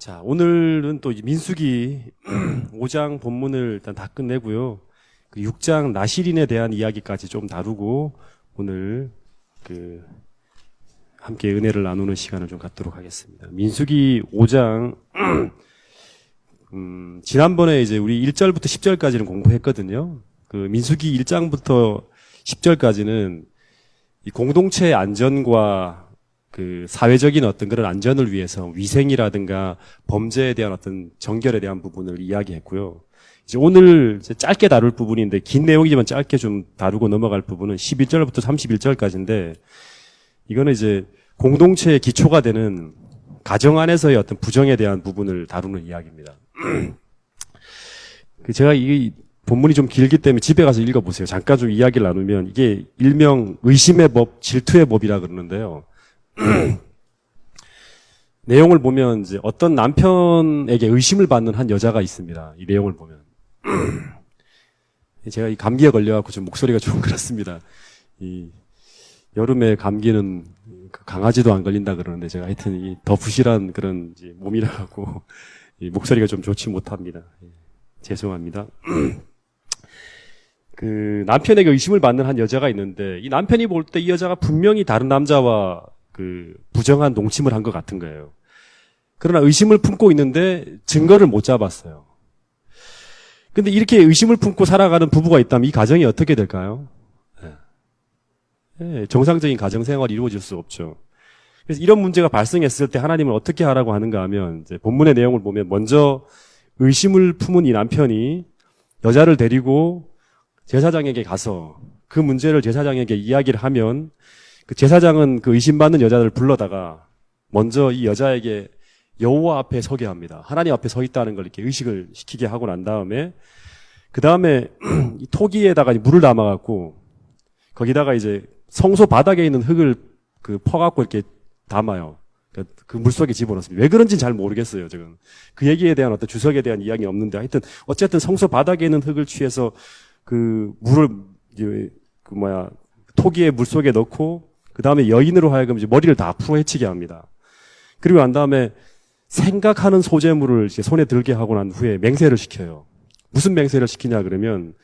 자, 오늘은 또 민수기 5장 본문을 일단 다 끝내고요. 그 6장 나실인에 대한 이야기까지 좀 다루고 오늘 함께 은혜를 나누는 시간을 좀 갖도록 하겠습니다. 민수기 5장 지난번에 이제 우리 1절부터 10절까지는 공부했거든요. 그 민수기 1장부터 10절까지는 이 공동체의 안전과 그 사회적인 어떤 그런 안전을 위해서 위생이라든가 범죄에 대한 어떤 정결에 대한 부분을 이야기했고요. 이제 오늘 이제 짧게 다룰 부분인데 긴 내용이지만 짧게 좀 다루고 넘어갈 부분은 11절부터 31절까지인데 이거는 이제 공동체의 기초가 되는 가정 안에서의 어떤 부정에 대한 부분을 다루는 이야기입니다. 제가 이 본문이 좀 길기 때문에 집에 가서 읽어보세요. 잠깐 좀 이야기를 나누면 이게 일명 의심의 법, 질투의 법이라 그러는데요. 내용을 보면 이제 어떤 남편에게 의심을 받는 한 여자가 있습니다. 이 내용을 보면 제가 이 감기에 걸려갖고 좀 목소리가 좀 그렇습니다. 이 여름에 감기는 강아지도 안 걸린다 그러는데 제가 하여튼 이 더 부실한 그런 이제 몸이라 갖고 이 목소리가 좀 좋지 못합니다. 죄송합니다. 그 남편에게 의심을 받는 한 여자가 있는데 이 남편이 볼 때 이 여자가 분명히 다른 남자와 그 부정한 동침을 한 것 같은 거예요. 그러나 의심을 품고 있는데 증거를 못 잡았어요. 근데 이렇게 의심을 품고 살아가는 부부가 있다면 이 가정이 어떻게 될까요? 정상적인 가정 생활이 이루어질 수 없죠. 그래서 이런 문제가 발생했을 때 하나님은 어떻게 하라고 하는가 하면 이제 본문의 내용을 보면 먼저 의심을 품은 이 남편이 여자를 데리고 제사장에게 가서 그 문제를 제사장에게 이야기를 하면 그 제사장은 그 의심받는 여자를 불러다가 먼저 이 여자에게 여호와 앞에 서게 합니다. 하나님 앞에 서 있다는 걸 이렇게 의식을 시키게 하고 난 다음에 그 다음에 이 토기에다가 물을 담아갖고 거기다가 이제 성소 바닥에 있는 흙을 퍼갖고 이렇게 담아요. 그 물속에 집어넣습니다. 왜 그런지는 잘 모르겠어요, 지금. 그 얘기에 대한 어떤 주석에 대한 이야기는 없는데 하여튼 어쨌든 성소 바닥에 있는 흙을 취해서 그 물을 토기에 물 속에 넣고 그 다음에 여인으로 하여금 이제 머리를 다 풀어헤치게 합니다. 그리고 난 다음에 생각하는 소재물을 이제 손에 들게 하고 난 후에 맹세를 시켜요. 무슨 맹세를 시키냐 그러면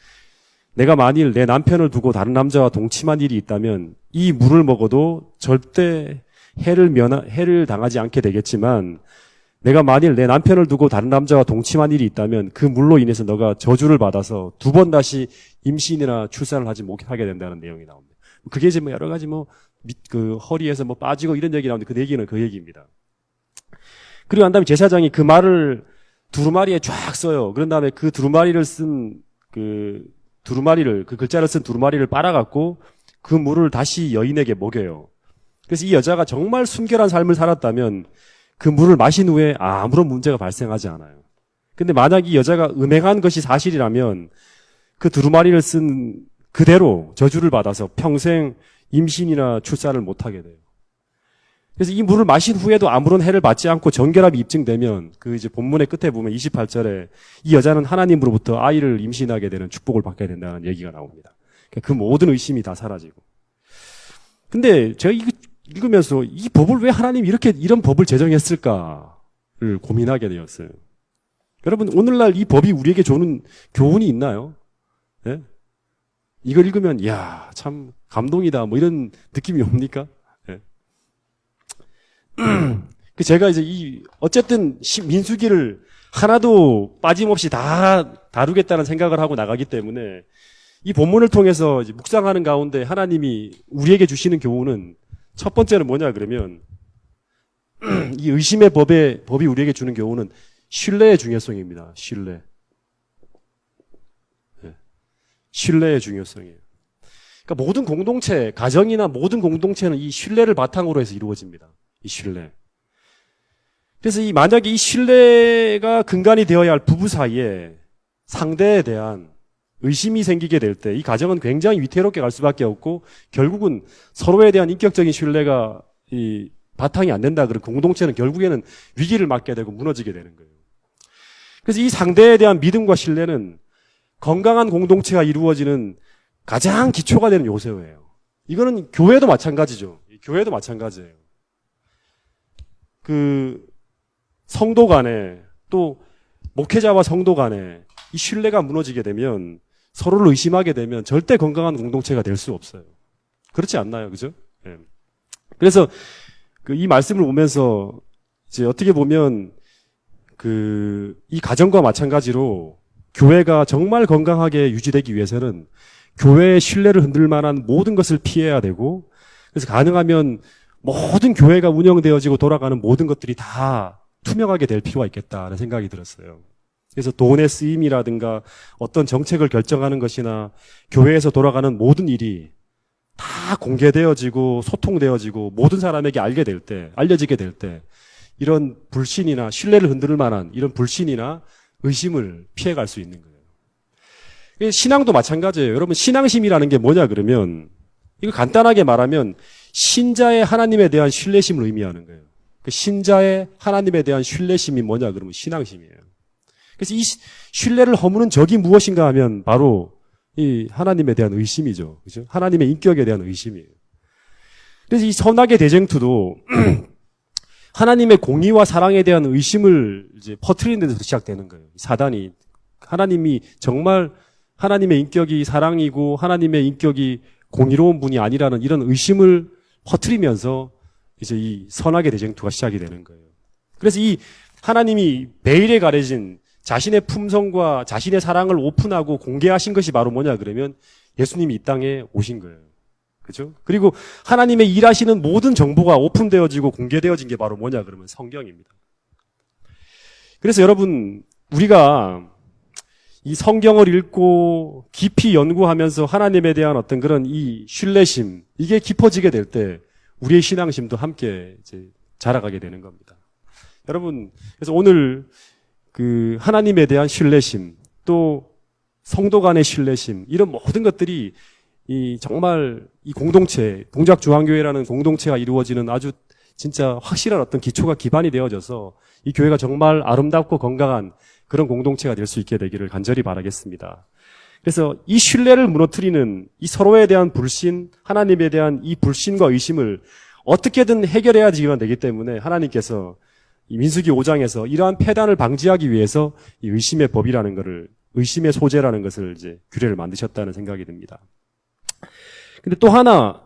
내가 만일 내 남편을 두고 다른 남자와 동침한 일이 있다면 이 물을 먹어도 절대 해를 당하지 않게 되겠지만 내가 만일 내 남편을 두고 다른 남자와 동침한 일이 있다면 그 물로 인해서 너가 저주를 받아서 두 번 다시 임신이나 출산을 하지 못하게 된다는 내용이 나옵니다. 그게 이제 여러 가지 허리에서 빠지고 이런 얘기 나오는데 그 얘기는 그 얘기입니다. 그리고 난 다음에 제사장이 그 말을 두루마리에 쫙 써요. 그런 다음에 그 두루마리를 쓴 그 글자를 쓴 두루마리를 빨아갖고 그 물을 다시 여인에게 먹여요. 그래서 이 여자가 정말 순결한 삶을 살았다면 그 물을 마신 후에 아무런 문제가 발생하지 않아요. 근데 만약 이 여자가 음행한 것이 사실이라면 그 두루마리를 쓴 그대로 저주를 받아서 평생 임신이나 출산을 못하게 돼요. 그래서 이 물을 마신 후에도 아무런 해를 받지 않고 정결함이 입증되면 그 이제 본문의 끝에 보면 28절에 이 여자는 하나님으로부터 아이를 임신하게 되는 축복을 받게 된다는 얘기가 나옵니다. 그 모든 의심이 다 사라지고. 근데 제가 이거 읽으면서 이 법을 왜 하나님이 이런 법을 제정했을까를 고민하게 되었어요. 여러분, 오늘날 이 법이 우리에게 주는 교훈이 있나요? 네? 이걸 읽으면, 이야, 참 감동이다. 이런 느낌이 옵니까? 네. 제가 이제 어쨌든 민수기를 하나도 빠짐없이 다 다루겠다는 생각을 하고 나가기 때문에 이 본문을 통해서 이제 묵상하는 가운데 하나님이 우리에게 주시는 교훈은 첫 번째는 뭐냐 그러면 이 의심의 법이 우리에게 주는 교훈은 신뢰의 중요성입니다. 신뢰. 네. 신뢰의 중요성이에요. 그러니까 모든 공동체, 가정이나 모든 공동체는 이 신뢰를 바탕으로 해서 이루어집니다. 이 신뢰. 그래서 만약에 이 신뢰가 근간이 되어야 할 부부 사이에 상대에 대한 의심이 생기게 될 때 이 가정은 굉장히 위태롭게 갈 수밖에 없고 결국은 서로에 대한 인격적인 신뢰가 바탕이 안 된다. 그런 공동체는 결국에는 위기를 맞게 되고 무너지게 되는 거예요. 그래서 이 상대에 대한 믿음과 신뢰는 건강한 공동체가 이루어지는 가장 기초가 되는 요소예요. 이거는 교회도 마찬가지죠. 교회도 마찬가지예요. 성도 간에 또 목회자와 성도 간에 이 신뢰가 무너지게 되면 서로를 의심하게 되면 절대 건강한 공동체가 될 수 없어요. 그렇지 않나요? 그죠? 예. 그래서 이 말씀을 보면서 이제 어떻게 보면 이 가정과 마찬가지로 교회가 정말 건강하게 유지되기 위해서는 교회의 신뢰를 흔들 만한 모든 것을 피해야 되고, 그래서 가능하면 모든 교회가 운영되어지고 돌아가는 모든 것들이 다 투명하게 될 필요가 있겠다는 생각이 들었어요. 그래서 돈의 쓰임이라든가 어떤 정책을 결정하는 것이나 교회에서 돌아가는 모든 일이 다 공개되어지고 소통되어지고 모든 사람에게 알려지게 될 때 이런 불신이나 신뢰를 흔들 만한 이런 불신이나 의심을 피해갈 수 있는 거예요. 신앙도 마찬가지예요. 여러분, 신앙심이라는 게 뭐냐 그러면 이거 간단하게 말하면 신자의 하나님에 대한 신뢰심을 의미하는 거예요. 신자의 하나님에 대한 신뢰심이 뭐냐 그러면 신앙심이에요. 그래서 이 신뢰를 허무는 적이 무엇인가 하면 바로 이 하나님에 대한 의심이죠. 그죠? 하나님의 인격에 대한 의심이에요. 그래서 이 선악의 대쟁투도 하나님의 공의와 사랑에 대한 의심을 이제 퍼뜨리는 데서 시작되는 거예요. 사단이 하나님이 정말 하나님의 인격이 사랑이고 하나님의 인격이 공의로운 분이 아니라는 이런 의심을 퍼뜨리면서 이제 이 선악의 대쟁투가 시작이 되는 거예요. 그래서 이 하나님이 베일에 가려진 자신의 품성과 자신의 사랑을 오픈하고 공개하신 것이 바로 뭐냐 그러면 예수님이 이 땅에 오신 거예요. 그죠? 그리고 하나님의 일하시는 모든 정보가 오픈되어지고 공개되어진 게 바로 뭐냐 그러면 성경입니다. 그래서 여러분, 우리가 이 성경을 읽고 깊이 연구하면서 하나님에 대한 어떤 그런 이 신뢰심, 이게 깊어지게 될 때 우리의 신앙심도 함께 이제 자라가게 되는 겁니다. 여러분, 그래서 오늘 하나님에 대한 신뢰심, 또 성도 간의 신뢰심, 이런 모든 것들이 정말 이 공동체, 동작중앙교회라는 공동체가 이루어지는 아주 진짜 확실한 어떤 기초가 기반이 되어져서 이 교회가 정말 아름답고 건강한 그런 공동체가 될 수 있게 되기를 간절히 바라겠습니다. 그래서 이 신뢰를 무너뜨리는 이 서로에 대한 불신, 하나님에 대한 이 불신과 의심을 어떻게든 해결해야지만 되기 때문에 하나님께서 이 민수기 5장에서 이러한 폐단을 방지하기 위해서 이 의심의 법이라는 것을, 의심의 소재라는 것을 이제 규례를 만드셨다는 생각이 듭니다. 근데 또 하나,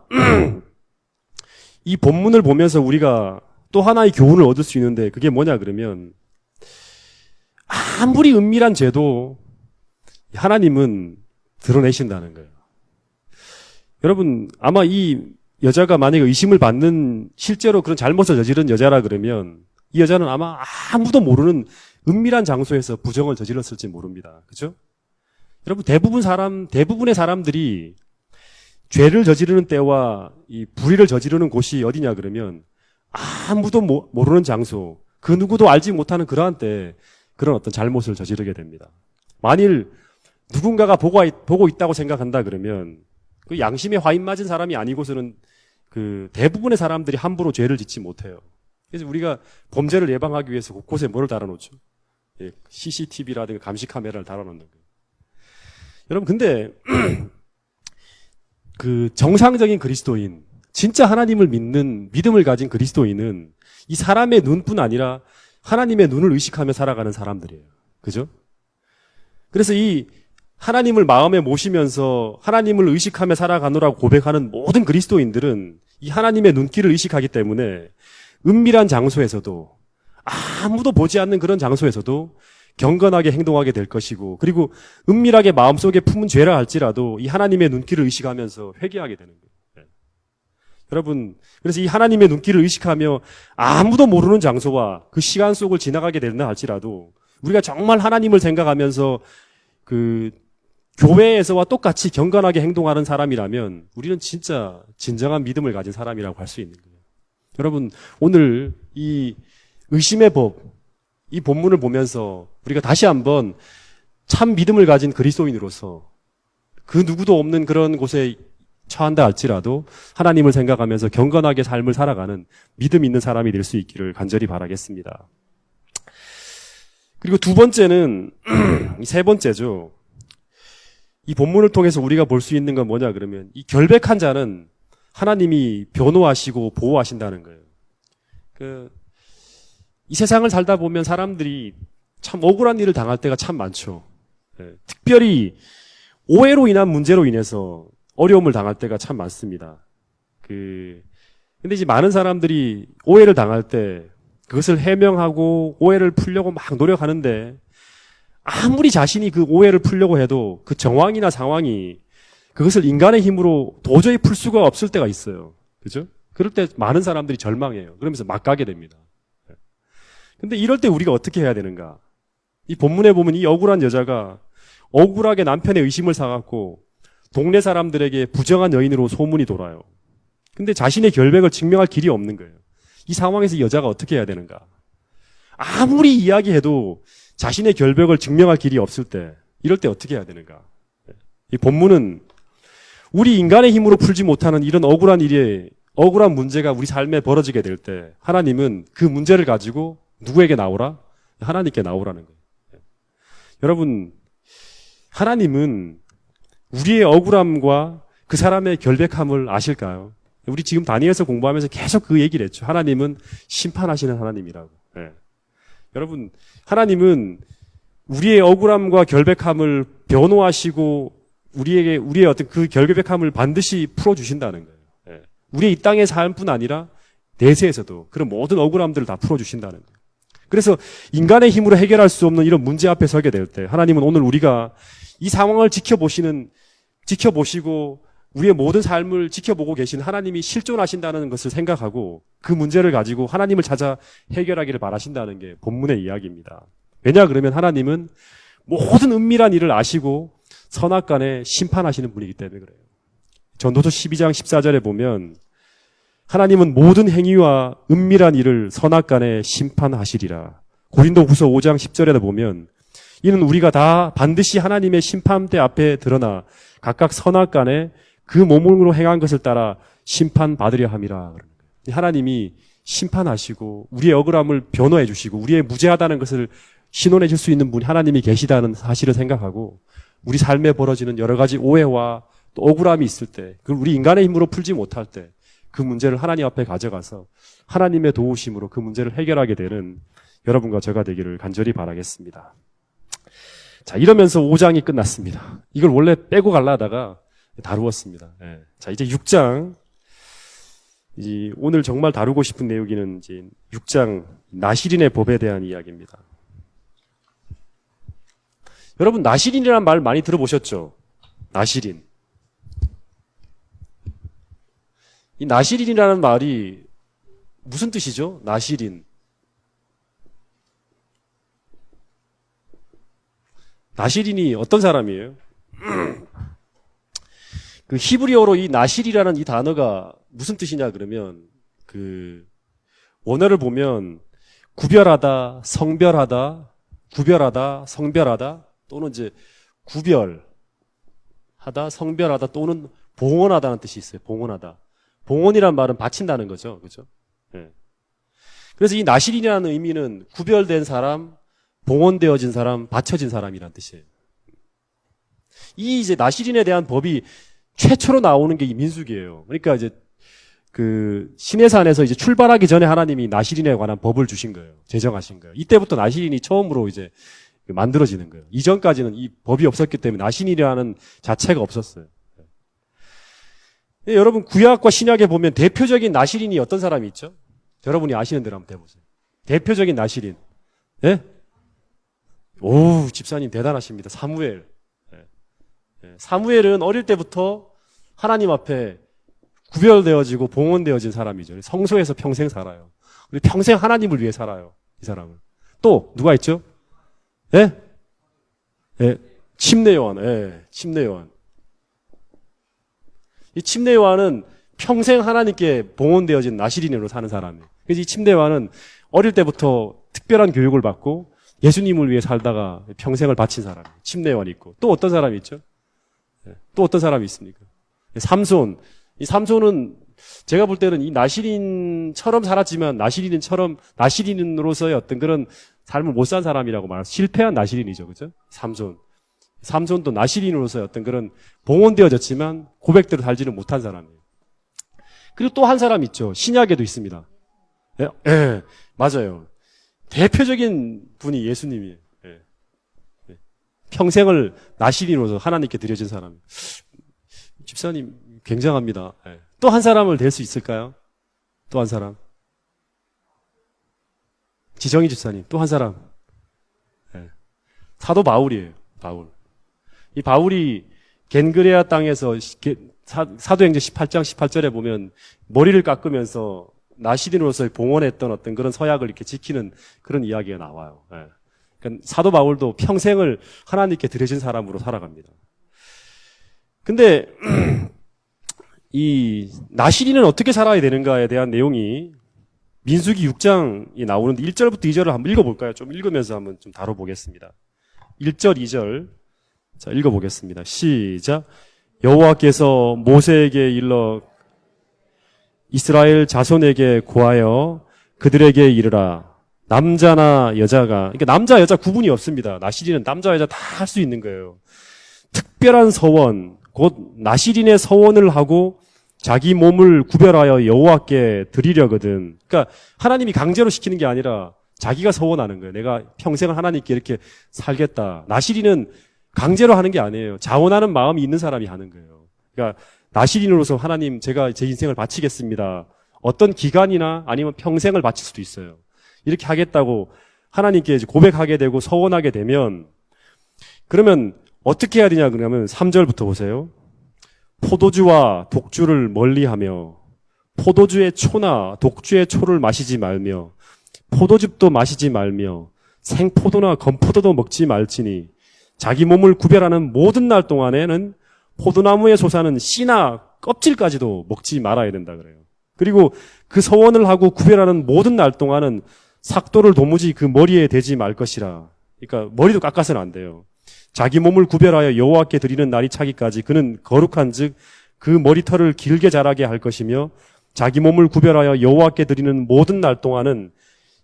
이 본문을 보면서 우리가 또 하나의 교훈을 얻을 수 있는데 그게 뭐냐 그러면 아무리 은밀한 죄도 하나님은 드러내신다는 거예요. 여러분, 아마 이 여자가 만약에 의심을 받는 실제로 그런 잘못을 저지른 여자라 그러면 이 여자는 아마 아무도 모르는 은밀한 장소에서 부정을 저질렀을지 모릅니다. 그죠? 여러분, 대부분의 사람들이 죄를 저지르는 때와 이 불의를 저지르는 곳이 어디냐 그러면 아무도 모르는 장소, 그 누구도 알지 못하는 그러한 때 그런 어떤 잘못을 저지르게 됩니다. 만일 누군가가 보고 있다고 생각한다 그러면 그 양심에 화인 맞은 사람이 아니고서는 대부분의 사람들이 함부로 죄를 짓지 못해요. 그래서 우리가 범죄를 예방하기 위해서 곳곳에 뭐를 달아놓죠? CCTV라든가 감시 카메라를 달아놓는 거예요. 여러분, 근데 정상적인 그리스도인, 진짜 하나님을 믿는 믿음을 가진 그리스도인은 이 사람의 눈뿐 아니라 하나님의 눈을 의식하며 살아가는 사람들이에요. 그죠? 그래서 이 하나님을 마음에 모시면서 하나님을 의식하며 살아가노라고 고백하는 모든 그리스도인들은 이 하나님의 눈길을 의식하기 때문에 은밀한 장소에서도 아무도 보지 않는 그런 장소에서도 경건하게 행동하게 될 것이고, 그리고 은밀하게 마음속에 품은 죄라 할지라도 이 하나님의 눈길을 의식하면서 회개하게 되는 거예요. 네. 여러분, 그래서 이 하나님의 눈길을 의식하며 아무도 모르는 장소와 그 시간 속을 지나가게 된다 할지라도 우리가 정말 하나님을 생각하면서 교회에서와 똑같이 경건하게 행동하는 사람이라면 우리는 진짜 진정한 믿음을 가진 사람이라고 할 수 있는 거예요. 여러분, 오늘 이 의심의 법, 이 본문을 보면서 우리가 다시 한번 참 믿음을 가진 그리스도인으로서 그 누구도 없는 그런 곳에 처한다 할지라도 하나님을 생각하면서 경건하게 삶을 살아가는 믿음 있는 사람이 될 수 있기를 간절히 바라겠습니다. 그리고 두 번째는 세 번째죠. 이 본문을 통해서 우리가 볼 수 있는 건 뭐냐 그러면 이 결백한 자는 하나님이 변호하시고 보호하신다는 거예요. 이 세상을 살다 보면 사람들이 참 억울한 일을 당할 때가 참 많죠. 특별히 오해로 인한 문제로 인해서 어려움을 당할 때가 참 많습니다. 근데 이제 많은 사람들이 오해를 당할 때 그것을 해명하고 오해를 풀려고 막 노력하는데 아무리 자신이 그 오해를 풀려고 해도 그 정황이나 상황이 그것을 인간의 힘으로 도저히 풀 수가 없을 때가 있어요. 그죠? 그럴 때 많은 사람들이 절망해요. 그러면서 막 가게 됩니다. 근데 이럴 때 우리가 어떻게 해야 되는가? 이 본문에 보면 이 억울한 여자가 억울하게 남편의 의심을 사갖고 동네 사람들에게 부정한 여인으로 소문이 돌아요. 근데 자신의 결백을 증명할 길이 없는 거예요. 이 상황에서 이 여자가 어떻게 해야 되는가? 아무리 이야기해도 자신의 결백을 증명할 길이 없을 때, 이럴 때 어떻게 해야 되는가? 이 본문은 우리 인간의 힘으로 풀지 못하는 이런 억울한 문제가 우리 삶에 벌어지게 될 때, 하나님은 그 문제를 가지고 누구에게 나오라? 하나님께 나오라는 거예요. 여러분, 하나님은 우리의 억울함과 그 사람의 결백함을 아실까요? 우리 지금 다니엘서 공부하면서 계속 그 얘기를 했죠. 하나님은 심판하시는 하나님이라고. 네. 여러분, 하나님은 우리의 억울함과 결백함을 변호하시고 우리의 어떤 그 결백함을 반드시 풀어주신다는 거예요. 네. 우리의 이 땅의 삶뿐 아니라 내세에서도 그런 모든 억울함들을 다 풀어주신다는 거예요. 그래서 인간의 힘으로 해결할 수 없는 이런 문제 앞에 서게 될 때 하나님은 오늘 우리가 이 상황을 지켜보시고 우리의 모든 삶을 지켜보고 계신 하나님이 실존하신다는 것을 생각하고 그 문제를 가지고 하나님을 찾아 해결하기를 바라신다는 게 본문의 이야기입니다. 왜냐 그러면 하나님은 모든 은밀한 일을 아시고 선악간에 심판하시는 분이기 때문에 그래요. 전도서 12장 14절에 보면 하나님은 모든 행위와 은밀한 일을 선악간에 심판하시리라. 고린도후서 5장 10절에 보면 이는 우리가 다 반드시 하나님의 심판대 앞에 드러나 각각 선악간에 그 몸으로 행한 것을 따라 심판받으려 함이라. 하나님이 심판하시고 우리의 억울함을 변호해 주시고 우리의 무죄하다는 것을 신원해 줄 수 있는 분이 하나님이 계시다는 사실을 생각하고 우리 삶에 벌어지는 여러 가지 오해와 또 억울함이 있을 때 그걸 우리 인간의 힘으로 풀지 못할 때 그 문제를 하나님 앞에 가져가서 하나님의 도우심으로 그 문제를 해결하게 되는 여러분과 저가 되기를 간절히 바라겠습니다. 자, 이러면서 5장이 끝났습니다. 이걸 원래 빼고 가려다가 다루었습니다. 네. 자, 이제 6장. 오늘 정말 다루고 싶은 내용은 이제 6장 나실인의 법에 대한 이야기입니다. 여러분, 나실인이라는 말 많이 들어보셨죠? 나실인. 이 나실인이라는 말이 무슨 뜻이죠? 나실인. 나실인이 어떤 사람이에요? 그 히브리어로 이 나실이라는 이 단어가 무슨 뜻이냐 그러면 그 원어를 보면 구별하다, 성별하다, 구별하다, 성별하다 또는 이제 구별하다, 성별하다 또는 봉헌하다는 뜻이 있어요. 봉헌하다. 봉헌이란 말은 바친다는 거죠. 그렇죠? 네. 그래서 이 나실이라는 의미는 구별된 사람, 봉헌되어진 사람, 바쳐진 사람이라는 뜻이에요. 이 이제 나실인에 대한 법이 최초로 나오는 게 이 민수기예요. 그러니까 이제 그 시내산에서 이제 출발하기 전에 하나님이 나실인에 관한 법을 주신 거예요. 제정하신 거예요. 이때부터 나실인이 처음으로 이제 만들어지는 거예요. 이전까지는 이 법이 없었기 때문에 나실인이라는 자체가 없었어요. 네, 여러분 구약과 신약에 보면 대표적인 나실인이 어떤 사람이 있죠? 여러분이 아시는 대로 한번 해보세요. 대표적인 나실인. 예? 오, 집사님 대단하십니다. 사무엘. 사무엘은 어릴 때부터 하나님 앞에 구별되어지고 봉헌되어진 사람이죠. 성소에서 평생 살아요. 그리고 평생 하나님을 위해 살아요. 이 사람은. 또 누가 있죠? 예? 예. 침례요한. 예. 침례요한. 이 침례요한은 평생 하나님께 봉헌되어진 나실인으로 사는 사람이에요. 그래서 이 침례요한은 어릴 때부터 특별한 교육을 받고 예수님을 위해 살다가 평생을 바친 사람이에요. 침례요한이 있고. 또 어떤 사람이 있죠? 또 어떤 사람이 있습니까? 삼손. 이 삼손은 제가 볼 때는 이 나실인처럼 살았지만 나실인으로서의 어떤 그런 삶을 못 산 사람이라고 말해서 실패한 나실인이죠. 그죠? 삼손. 삼손도 나실인으로서의 어떤 그런 봉헌되어졌지만 고백대로 살지는 못한 사람이에요. 그리고 또 한 사람 있죠. 신약에도 있습니다. 예, 맞아요. 대표적인 분이 예수님이에요. 예. 예. 평생을 나시린으로서 하나님께 드려진 사람. 집사님 굉장합니다. 예. 또 한 사람을 댈 수 있을까요? 또 한 사람. 지정희 집사님, 또 한 사람. 예. 사도 바울이에요. 바울. 이 바울이 겐그레아 땅에서 사도행전 18장 18절에 보면 머리를 깎으면서 나시린으로서의 봉헌했던 어떤 그런 서약을 이렇게 지키는 그런 이야기가 나와요. 예. 그러니까 사도 바울도 평생을 하나님께 드려진 사람으로 살아갑니다. 근데 이 나시린은 어떻게 살아야 되는가에 대한 내용이 민수기 6장이 나오는데 1절부터 2절을 한번 읽어볼까요? 좀 읽으면서 한번 좀 다뤄보겠습니다. 1절, 2절. 자, 읽어보겠습니다. 시작. 여호와께서 모세에게 일러 이스라엘 자손에게 고하여 그들에게 이르라. 남자나 여자가, 그러니까 남자, 여자 구분이 없습니다. 나시린은 남자, 여자 다 할 수 있는 거예요. 특별한 서원, 곧 나시린의 서원을 하고 자기 몸을 구별하여 여호와께 드리려거든. 그러니까 하나님이 강제로 시키는 게 아니라 자기가 서원하는 거예요. 내가 평생을 하나님께 이렇게 살겠다. 나시린은 강제로 하는 게 아니에요. 자원하는 마음이 있는 사람이 하는 거예요. 그러니까 나시린으로서 하나님 제가 제 인생을 바치겠습니다. 어떤 기간이나 아니면 평생을 바칠 수도 있어요. 이렇게 하겠다고 하나님께 이제 고백하게 되고 서원하게 되면 그러면 어떻게 해야 되냐 그러면 3절부터 보세요. 포도주와 독주를 멀리하며 포도주의 초나 독주의 초를 마시지 말며 포도즙도 마시지 말며 생포도나 건포도도 먹지 말지니 자기 몸을 구별하는 모든 날 동안에는 포도나무에 솟아는 씨나 껍질까지도 먹지 말아야 된다 그래요. 그리고 그 서원을 하고 구별하는 모든 날 동안은 삭도를 도무지 그 머리에 대지 말 것이라. 그러니까 머리도 깎아서는 안 돼요. 자기 몸을 구별하여 여호와께 드리는 날이 차기까지 그는 거룩한즉 그 머리털을 길게 자라게 할 것이며 자기 몸을 구별하여 여호와께 드리는 모든 날 동안은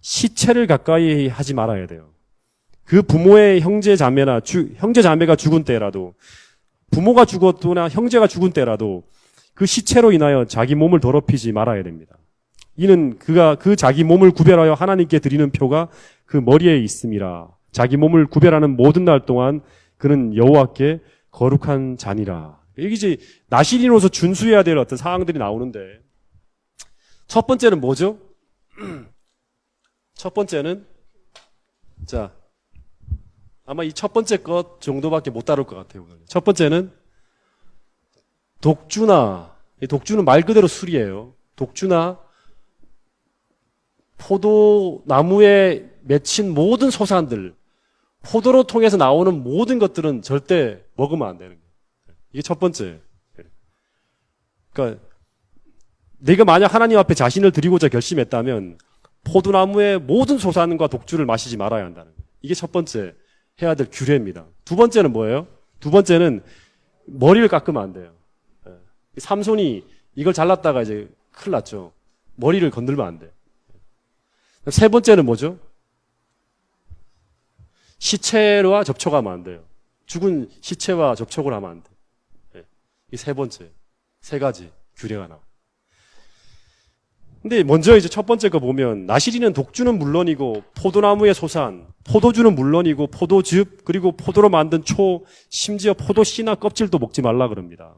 시체를 가까이 하지 말아야 돼요. 그 부모의 형제 자매가 죽은 때라도 부모가 죽었거나 형제가 죽은 때라도 그 시체로 인하여 자기 몸을 더럽히지 말아야 됩니다. 이는 그가 그 자기 몸을 구별하여 하나님께 드리는 표가 그 머리에 있음이라. 자기 몸을 구별하는 모든 날 동안 그는 여호와께 거룩한 자니라. 이게 이제 나시린으로서 준수해야 될 어떤 사항들이 나오는데 첫 번째는 뭐죠? 첫 번째는 자 아마 이 첫 번째 것 정도밖에 못 다룰 것 같아요. 첫 번째는 독주는 말 그대로 술이에요. 독주나 포도나무에 맺힌 모든 소산들, 포도로 통해서 나오는 모든 것들은 절대 먹으면 안 되는 거예요. 이게 첫 번째. 그러니까 내가 만약 하나님 앞에 자신을 드리고자 결심했다면 포도나무의 모든 소산과 독주를 마시지 말아야 한다는 거예요. 이게 첫 번째 해야 될 규례입니다. 두 번째는 뭐예요? 두 번째는 머리를 깎으면 안 돼요. 삼손이 이걸 잘랐다가 이제 큰일 났죠. 머리를 건들면 안 돼. 세 번째는 뭐죠? 시체와 접촉하면 안 돼요. 죽은 시체와 접촉을 하면 안 돼. 이 세 번째. 세 가지 규례가 나와요. 근데 먼저 이제 첫 번째 거 보면 나시린은 독주는 물론이고 포도나무의 소산, 포도주는 물론이고 포도즙, 그리고 포도로 만든 초, 심지어 포도씨나 껍질도 먹지 말라 그럽니다.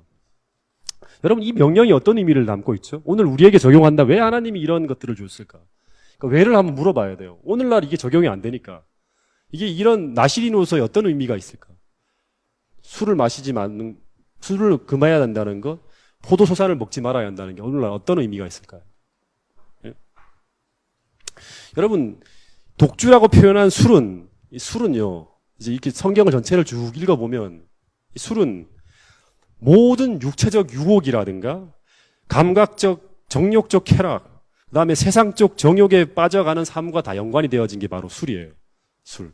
여러분 이 명령이 어떤 의미를 담고 있죠? 오늘 우리에게 적용한다. 왜 하나님이 이런 것들을 줬을까? 그러니까 왜를 한번 물어봐야 돼요. 오늘날 이게 적용이 안 되니까. 이게 이런 나시린으로서의 어떤 의미가 있을까? 술을 금해야 한다는 것, 포도소산을 먹지 말아야 한다는 게 오늘날 어떤 의미가 있을까요? 예? 여러분, 독주라고 표현한 술은요, 이제 이렇게 성경을 전체를 쭉 읽어보면, 이 술은 모든 육체적 유혹이라든가, 감각적, 정욕적 쾌락, 그 다음에 세상적 정욕에 빠져가는 삶과 다 연관이 되어진 게 바로 술이에요. 술.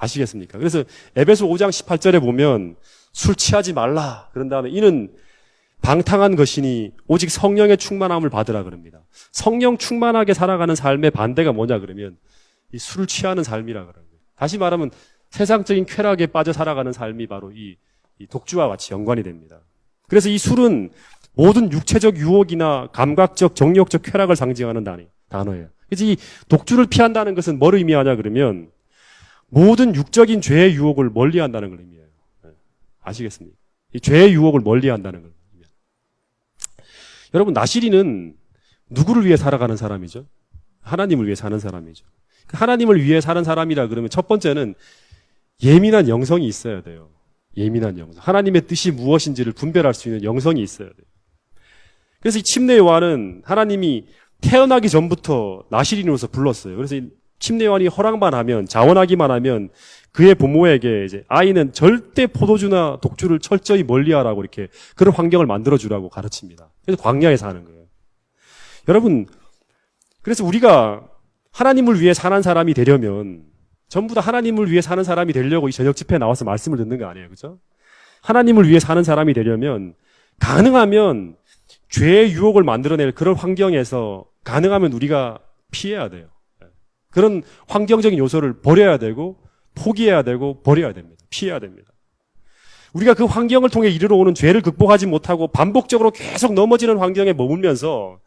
아시겠습니까? 그래서 에베소 5장 18절에 보면 술 취하지 말라. 그런 다음에 이는 방탕한 것이니 오직 성령의 충만함을 받으라 그럽니다. 성령 충만하게 살아가는 삶의 반대가 뭐냐 그러면 이 술을 취하는 삶이라 그럽니다. 다시 말하면 세상적인 쾌락에 빠져 살아가는 삶이 바로 이 독주와 같이 연관이 됩니다. 그래서 이 술은 모든 육체적 유혹이나 감각적, 정욕적 쾌락을 상징하는 단어예요. 그래서 이 독주를 피한다는 것은 뭘 의미하냐 그러면 모든 육적인 죄의 유혹을 멀리한다는 걸 의미해요. 아시겠습니까? 이 죄의 유혹을 멀리한다는 걸 의미해요. 여러분, 나실이는 누구를 위해 살아가는 사람이죠? 하나님을 위해 사는 사람이죠. 하나님을 위해 사는 사람이라 그러면 첫 번째는 예민한 영성이 있어야 돼요. 예민한 영성. 하나님의 뜻이 무엇인지를 분별할 수 있는 영성이 있어야 돼요. 그래서 이 침례 요한은 하나님이 태어나기 전부터 나실인으로서 불렀어요. 그래서 이 침례 요한이 허락만 하면, 자원하기만 하면 그의 부모에게 이제 아이는 절대 포도주나 독주를 철저히 멀리하라고 이렇게 그런 환경을 만들어주라고 가르칩니다. 그래서 광야에 사는 거예요. 여러분, 그래서 우리가 하나님을 위해 사는 사람이 되려면 전부 다 하나님을 위해 사는 사람이 되려고 이 저녁 집회에 나와서 말씀을 듣는 거 아니에요. 그죠? 하나님을 위해 사는 사람이 되려면 가능하면 죄의 유혹을 만들어낼 그런 환경에서 가능하면 우리가 피해야 돼요. 그런 환경적인 요소를 버려야 되고 포기해야 되고 버려야 됩니다. 피해야 됩니다. 우리가 그 환경을 통해 이르러 오는 죄를 극복하지 못하고 반복적으로 계속 넘어지는 환경에 머물면서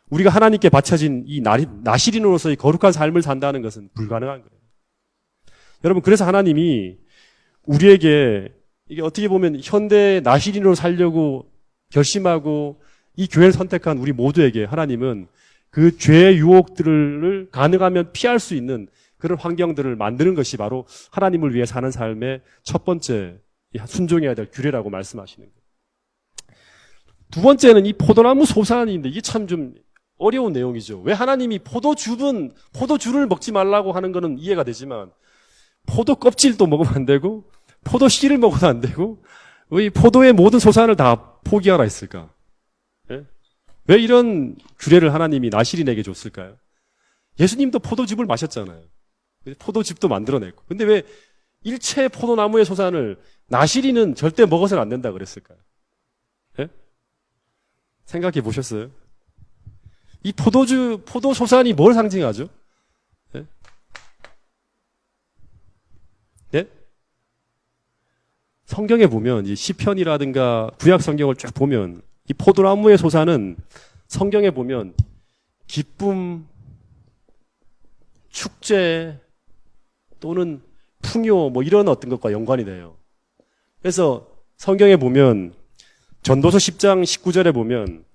우리가 하나님께 바쳐진 이 나실인으로서의 거룩한 삶을 산다는 것은 불가능한 거예요. 여러분, 그래서 하나님이 우리에게 이게 어떻게 보면 현대 나실인으로 살려고 결심하고 이 교회를 선택한 우리 모두에게 하나님은 그 죄의 유혹들을 가능하면 피할 수 있는 그런 환경들을 만드는 것이 바로 하나님을 위해 사는 삶의 첫 번째 순종해야 될 규례라고 말씀하시는 거예요. 두 번째는 이 포도나무 소산인데 이게 참 좀 어려운 내용이죠. 왜 하나님이 포도주를 먹지 말라고 하는 거는 이해가 되지만 포도 껍질도 먹으면 안 되고 포도 씨를 먹어도 안 되고 왜 포도의 모든 소산을 다 포기하라 했을까? 예? 왜 이런 규례를 하나님이 나실인에게 줬을까요? 예수님도 포도즙을 마셨잖아요. 포도즙도 만들어냈고. 근데 왜 일체 포도나무의 소산을 나실인은 절대 먹어서는 안 된다 그랬을까요? 예? 생각해 보셨어요? 이 포도 소산이 뭘 상징하죠? 예? 예? 성경에 보면 이 시편이라든가 구약 성경을 쫙 보면 이 포도나무의 소산은 성경에 보면 기쁨, 축제 또는 풍요 뭐 이런 어떤 것과 연관이 돼요. 그래서 성경에 보면 전도서 10장 19절에 보면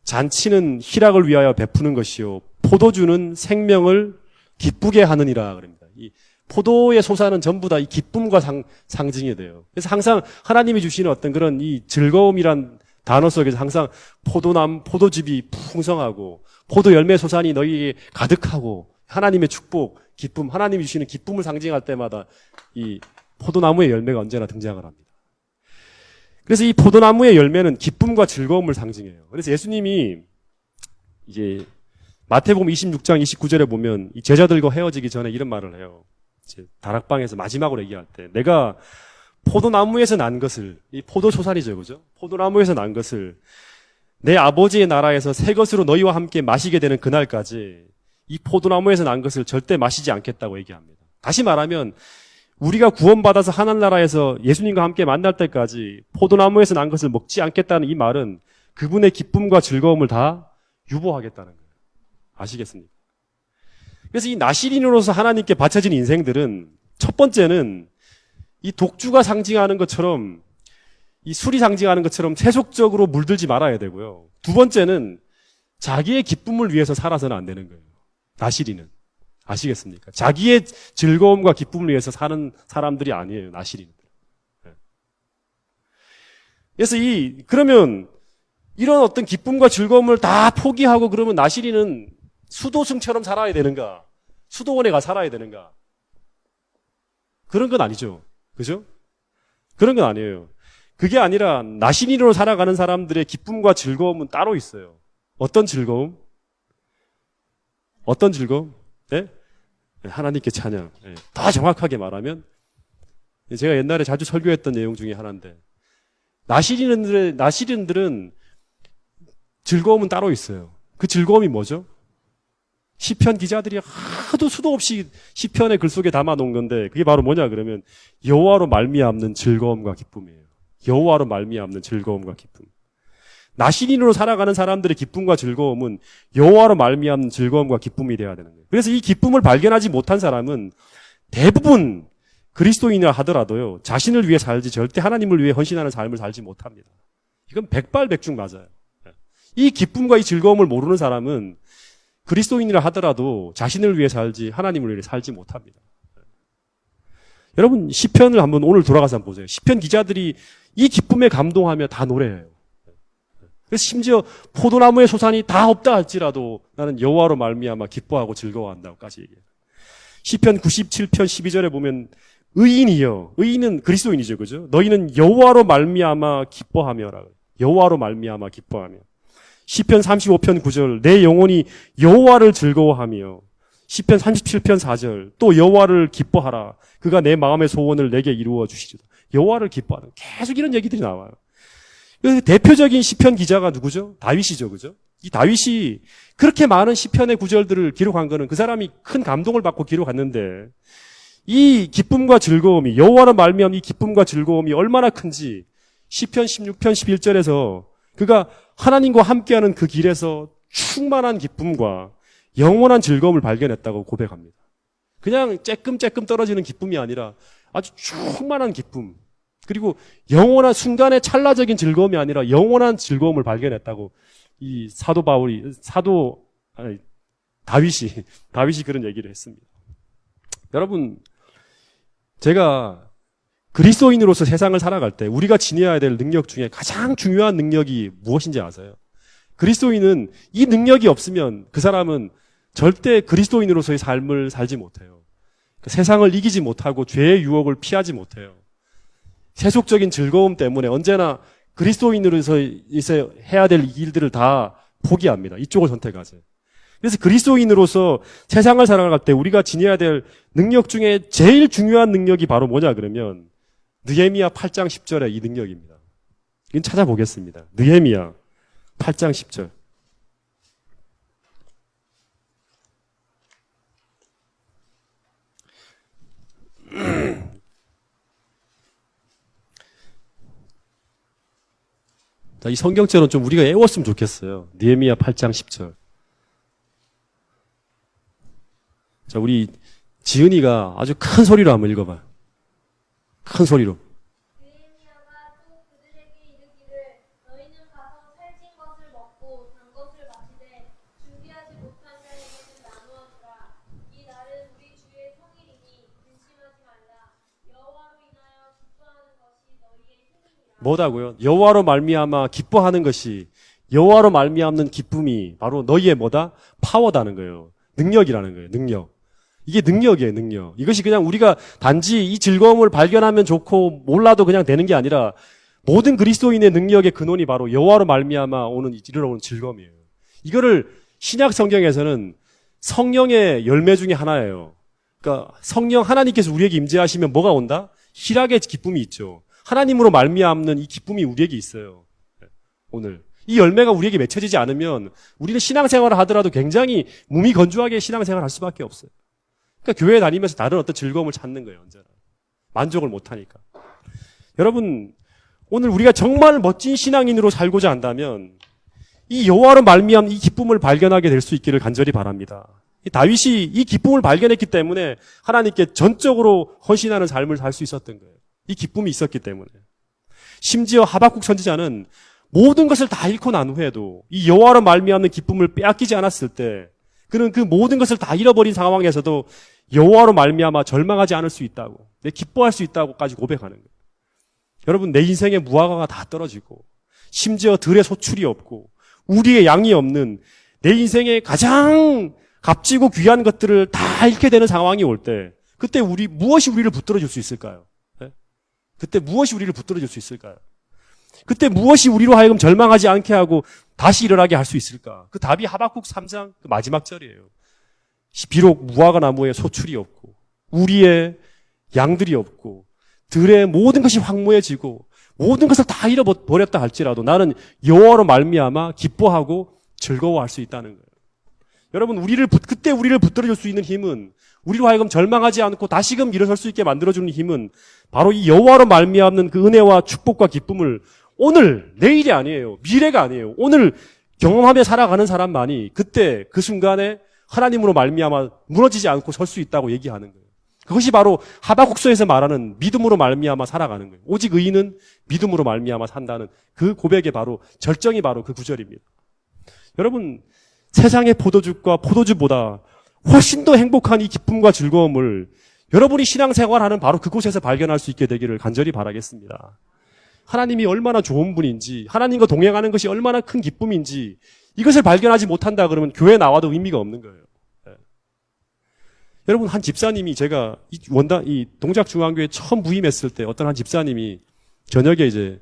잔치는 희락을 위하여 베푸는 것이요 포도주는 생명을 기쁘게 하느니라 그럽니다. 이 포도의 소산은 전부 다 이 기쁨과 상징이 돼요. 그래서 항상 하나님이 주시는 어떤 그런 이 즐거움이란 단어 속에서 항상 포도즙이 풍성하고 포도 열매 소산이 너희에게 가득하고 하나님의 축복, 기쁨, 하나님이 주시는 기쁨을 상징할 때마다 이 포도나무의 열매가 언제나 등장을 합니다. 그래서 이 포도나무의 열매는 기쁨과 즐거움을 상징해요. 그래서 예수님이 이제 마태복음 26장 29절에 보면 이 제자들과 헤어지기 전에 이런 말을 해요. 이제 다락방에서 마지막으로 얘기할 때 내가 포도나무에서 난 것을, 이 포도소산이죠, 그죠? 포도나무에서 난 것을 내 아버지의 나라에서 새 것으로 너희와 함께 마시게 되는 그날까지 이 포도나무에서 난 것을 절대 마시지 않겠다고 얘기합니다. 다시 말하면 우리가 구원받아서 하늘나라에서 예수님과 함께 만날 때까지 포도나무에서 난 것을 먹지 않겠다는 이 말은 그분의 기쁨과 즐거움을 다 유보하겠다는 거예요. 아시겠습니까? 그래서 이 나실인으로서 하나님께 바쳐진 인생들은 첫 번째는 이 독주가 상징하는 것처럼 이 술이 상징하는 것처럼 세속적으로 물들지 말아야 되고요. 두 번째는 자기의 기쁨을 위해서 살아서는 안 되는 거예요. 나실인은. 아시겠습니까? 자기의 즐거움과 기쁨을 위해서 사는 사람들이 아니에요. 나실인들. 그래서 그러면 이런 어떤 기쁨과 즐거움을 다 포기하고 그러면 나실인은 수도승처럼 살아야 되는가? 수도원에 가 살아야 되는가? 그런 건 아니죠. 그죠? 그런 건 아니에요. 그게 아니라 나실인으로 살아가는 사람들의 기쁨과 즐거움은 따로 있어요. 어떤 즐거움? 어떤 즐거움? 네? 하나님께 찬양. 네. 더 정확하게 말하면 제가 옛날에 자주 설교했던 내용 중에 하나인데 나실인들은 즐거움은 따로 있어요. 그 즐거움이 뭐죠? 시편 기자들이 하도 수도 없이 시편의 글 속에 담아놓은 건데 그게 바로 뭐냐 그러면 여호와로 말미암는 즐거움과 기쁨이에요. 여호와로 말미암는 즐거움과 기쁨. 나신인으로 살아가는 사람들의 기쁨과 즐거움은 여호와로 말미암는 즐거움과 기쁨이 되어야 되는 거예요. 그래서 이 기쁨을 발견하지 못한 사람은 대부분 그리스도인이라 하더라도요, 자신을 위해 살지 절대 하나님을 위해 헌신하는 삶을 살지 못합니다. 이건 백발백중 맞아요. 이 기쁨과 이 즐거움을 모르는 사람은 그리스도인이라 하더라도 자신을 위해 살지 하나님을 위해 살지 못합니다. 여러분, 시편을 한번 오늘 돌아가서 한번 보세요. 시편 기자들이 이 기쁨에 감동하며 다 노래해요. 그래서 심지어 포도나무의 소산이 다 없다 할지라도 나는 여호와로 말미암아 기뻐하고 즐거워한다고까지 얘기해요. 시편 97편 12절에 보면 의인이여, 의인은 그리스도인이죠, 그죠? 너희는 여호와로 말미암아 기뻐하며라. 여호와로 말미암아 기뻐하며. 시편 35편 9절 내 영혼이 여호와를 즐거워하며. 시편 37편 4절 또 여호와를 기뻐하라. 그가 내 마음의 소원을 내게 이루어 주시리다. 여호와를 기뻐하는, 계속 이런 얘기들이 나와요. 대표적인 시편 기자가 누구죠? 다윗이죠, 그죠? 이 다윗이 그렇게 많은 시편의 구절들을 기록한 거는 그 사람이 큰 감동을 받고 기록했는데, 이 기쁨과 즐거움이, 여호와로 말미암은 이 기쁨과 즐거움이 얼마나 큰지 시편 16편 11절에서 그가 하나님과 함께하는 그 길에서 충만한 기쁨과 영원한 즐거움을 발견했다고 고백합니다. 그냥 쬐끔쬐끔 떨어지는 기쁨이 아니라 아주 충만한 기쁨, 그리고 영원한 순간의 찰나적인 즐거움이 아니라 영원한 즐거움을 발견했다고 이 다윗이 그런 얘기를 했습니다. 여러분, 제가 그리스도인으로서 세상을 살아갈 때 우리가 지녀야 될 능력 중에 가장 중요한 능력이 무엇인지 아세요? 그리스도인은 이 능력이 없으면 그 사람은 절대 그리스도인으로서의 삶을 살지 못해요. 세상을 이기지 못하고 죄의 유혹을 피하지 못해요. 세속적인 즐거움 때문에 언제나 그리스도인으로서 해야 될 일들을 다 포기합니다. 이쪽을 선택하세요. 그래서 그리스도인으로서 세상을 살아갈 때 우리가 지녀야 될 능력 중에 제일 중요한 능력이 바로 뭐냐 그러면 느헤미야 8장 10절의 이 능력입니다. 이건 찾아보겠습니다. 느헤미야 8장 10절. 자, 이 성경처럼 좀 우리가 외웠으면 좋겠어요. 느헤미야 8장 10절. 자, 우리 지은이가 아주 큰 소리로 한번 읽어봐요. 큰 소리로. 느헤미야가 또 그들에게 이르기를 너희는 가서 살찐 것을 먹고 단 것을 마시되 준비하지 못한 자에게는 나누어 주라. 이 날은 우리 주의 성일이니 근심하지 말라. 여호와로 인하여 기뻐하는 것이 너희의 힘이니라. 뭐다고요? 여호와로 말미암아 기뻐하는 것이, 여호와로 말미암는 기쁨이 바로 너희의 뭐다? 파워다는 거예요. 능력이라는 거예요. 능력. 이게 능력이에요, 능력. 이것이 그냥 우리가 단지 이 즐거움을 발견하면 좋고 몰라도 그냥 되는 게 아니라 모든 그리스도인의 능력의 근원이 바로 여호와로 말미암아 이르러오는 즐거움이에요. 이거를 신약 성경에서는 성령의 열매 중에 하나예요. 그러니까 성령 하나님께서 우리에게 임재하시면 뭐가 온다? 희락의 기쁨이 있죠. 하나님으로 말미암는 이 기쁨이 우리에게 있어요. 오늘 이 열매가 우리에게 맺혀지지 않으면 우리는 신앙생활을 하더라도 굉장히 몸이 건조하게 신앙생활을 할 수밖에 없어요. 그러니까 교회 다니면서 다른 어떤 즐거움을 찾는 거예요, 언제나. 만족을 못하니까. 여러분, 오늘 우리가 정말 멋진 신앙인으로 살고자 한다면 이 여호와로 말미암은 이 기쁨을 발견하게 될 수 있기를 간절히 바랍니다. 다윗이 이 기쁨을 발견했기 때문에 하나님께 전적으로 헌신하는 삶을 살 수 있었던 거예요. 이 기쁨이 있었기 때문에. 심지어 하박국 선지자는 모든 것을 다 잃고 난 후에도 이 여호와로 말미암는 기쁨을 빼앗기지 않았을 때 그는 그 모든 것을 다 잃어버린 상황에서도 여호와로 말미암아 절망하지 않을 수 있다고, 내 기뻐할 수 있다고까지 고백하는 거예요. 여러분, 내 인생의 무화과가 다 떨어지고 심지어 들의 소출이 없고 우리의 양이 없는 내 인생의 가장 값지고 귀한 것들을 다 잃게 되는 상황이 올 때 그때 무엇이 우리를 붙들어 줄 수 있을까요? 네? 그때 무엇이 우리를 붙들어 줄 수 있을까요? 그때 무엇이 우리로 하여금 절망하지 않게 하고 다시 일어나게 할 수 있을까? 그 답이 하박국 3장 그 마지막 절이에요. 비록 무화과 나무에 소출이 없고 우리의 양들이 없고 들의 모든 것이 황무해지고 모든 것을 다 잃어버렸다 할지라도 나는 여호와로 말미암아 기뻐하고 즐거워할 수 있다는 거예요. 여러분, 그때 우리를 붙들어줄 수 있는 힘은, 우리로 하여금 절망하지 않고 다시금 일어설 수 있게 만들어주는 힘은 바로 이 여호와로 말미암는 그 은혜와 축복과 기쁨을 오늘, 내일이 아니에요. 미래가 아니에요. 오늘 경험하며 살아가는 사람만이 그때 그 순간에 하나님으로 말미암아 무너지지 않고 설 수 있다고 얘기하는 거예요. 그것이 바로 하박국서에서 말하는 믿음으로 말미암아 살아가는 거예요. 오직 의인은 믿음으로 말미암아 산다는 그 고백의 바로 절정이 바로 그 구절입니다. 여러분, 세상의 포도주과 포도주보다 훨씬 더 행복한 이 기쁨과 즐거움을 여러분이 신앙생활하는 바로 그곳에서 발견할 수 있게 되기를 간절히 바라겠습니다. 하나님이 얼마나 좋은 분인지, 하나님과 동행하는 것이 얼마나 큰 기쁨인지 이것을 발견하지 못한다 그러면 교회에 나와도 의미가 없는 거예요. 네. 여러분, 한 집사님이 제가 이 동작중앙교회 처음 부임했을 때 어떤 한 집사님이 저녁에 이제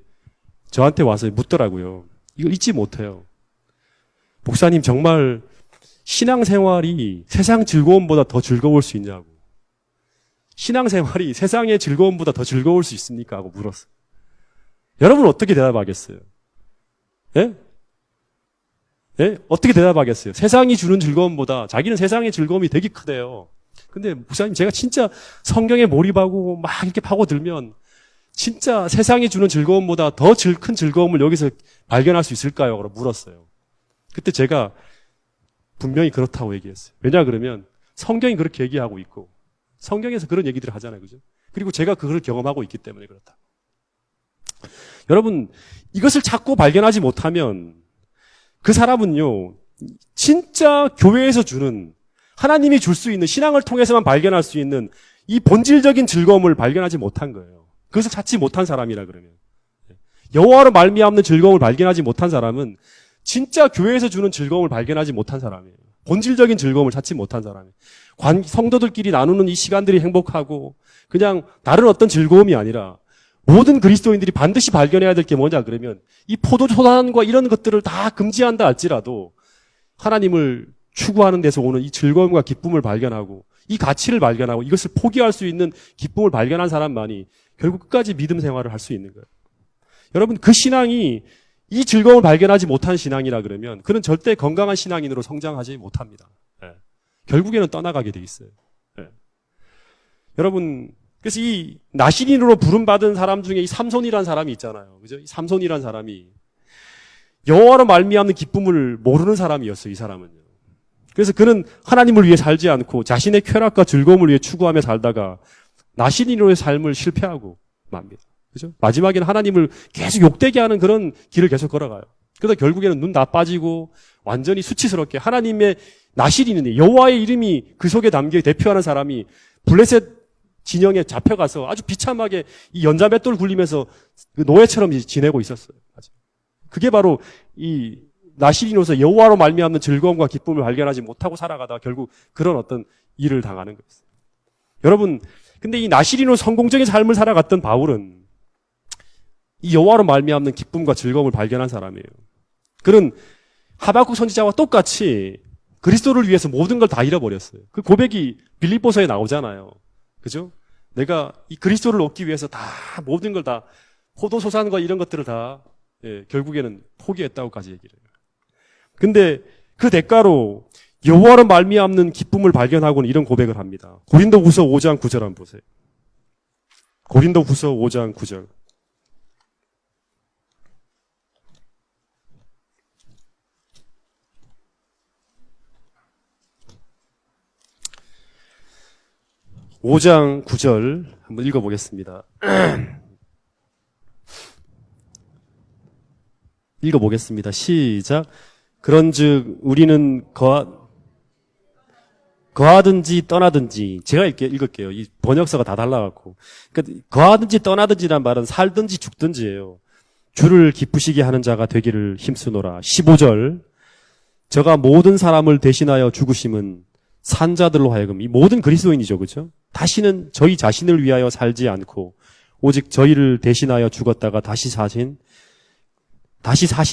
저한테 와서 묻더라고요. 이걸 잊지 못해요. 목사님, 정말 신앙생활이 세상 즐거움보다 더 즐거울 수 있냐고. 신앙생활이 세상의 즐거움보다 더 즐거울 수 있습니까? 하고 물었어요. 여러분 어떻게 대답하겠어요? 예? 예? 어떻게 대답하겠어요? 세상이 주는 즐거움보다 자기는 세상의 즐거움이 되게 크대요. 근데 목사님, 제가 진짜 성경에 몰입하고 막 이렇게 파고들면 진짜 세상이 주는 즐거움보다 더 큰 즐거움을 여기서 발견할 수 있을까요? 라고 물었어요. 그때 제가 분명히 그렇다고 얘기했어요. 왜냐 그러면 성경이 그렇게 얘기하고 있고 성경에서 그런 얘기들을 하잖아요. 그죠? 그리고 제가 그걸 경험하고 있기 때문에 그렇다. 여러분, 이것을 찾고 발견하지 못하면 그 사람은요, 진짜 교회에서 주는 하나님이 줄 수 있는 신앙을 통해서만 발견할 수 있는 이 본질적인 즐거움을 발견하지 못한 거예요. 그것을 찾지 못한 사람이라 그러면. 여호와로 말미암는 즐거움을 발견하지 못한 사람은 진짜 교회에서 주는 즐거움을 발견하지 못한 사람이에요. 본질적인 즐거움을 찾지 못한 사람이에요. 성도들끼리 나누는 이 시간들이 행복하고 그냥 다른 어떤 즐거움이 아니라 모든 그리스도인들이 반드시 발견해야 될 게 뭐냐 그러면 이 포도소단과 이런 것들을 다 금지한다 할지라도 하나님을 추구하는 데서 오는 이 즐거움과 기쁨을 발견하고 이 가치를 발견하고 이것을 포기할 수 있는 기쁨을 발견한 사람만이 결국 끝까지 믿음 생활을 할 수 있는 거예요. 여러분, 그 신앙이 이 즐거움을 발견하지 못한 신앙이라 그러면 그는 절대 건강한 신앙인으로 성장하지 못합니다. 예. 결국에는 떠나가게 돼 있어요. 예. 여러분, 그래서 이 나신인으로 부름받은 사람 중에 이 삼손이라는 사람이 있잖아요. 그죠? 이 삼손이라는 사람이 여호와로 말미암는 기쁨을 모르는 사람이었어요. 이 사람은요. 그래서 그는 하나님을 위해 살지 않고 자신의 쾌락과 즐거움을 위해 추구하며 살다가 나신인으로의 삶을 실패하고 맙니다. 그죠? 마지막에는 하나님을 계속 욕되게 하는 그런 길을 계속 걸어가요. 그래서 결국에는 눈 다 빠지고 완전히 수치스럽게 하나님의 나신인이 여호와의 이름이 그 속에 담겨 대표하는 사람이 블레셋 진영에 잡혀가서 아주 비참하게 이 연자맷돌 굴리면서 그 노예처럼 지내고 있었어요. 그게 바로 이 나신인으로서 여호와로 말미암는 즐거움과 기쁨을 발견하지 못하고 살아가다가 결국 그런 어떤 일을 당하는 거였어요. 여러분, 근데 이 나신인으로 성공적인 삶을 살아갔던 바울은 이 여호와로 말미암는 기쁨과 즐거움을 발견한 사람이에요. 그는 하박국 선지자와 똑같이 그리스도를 위해서 모든 걸 다 잃어버렸어요. 그 고백이 빌립보서에 나오잖아요. 그죠? 내가 이 그리스도를 얻기 위해서 다 모든 걸 다 포도소산과 이런 것들을 다 결국에는 포기했다고까지 얘기를 해요. 근데 그 대가로 여호와로 말미암는 기쁨을 발견하고는 이런 고백을 합니다. 고린도후서 5장 9절 한번 보세요. 고린도후서 5장 9절. (5장 9절) 한번 읽어보겠습니다. 읽어보겠습니다. 시작. 그런즉 우리는 거하든지 떠나든지, 제가 읽을게요. 이 번역서가 다 달라갖고. 그러니까 거하든지 떠나든지란 말은 살든지 죽든지예요. 주를 기쁘시게 하는 자가 되기를 힘쓰노라. 15절. 저가 모든 사람을 대신하여 죽으심은 산자들로 하여금, 이 모든 그리스도인이죠, 그렇죠? 다시는 저희 자신을 위하여 살지 않고 오직 저희를 대신하여 죽었다가 다시 사신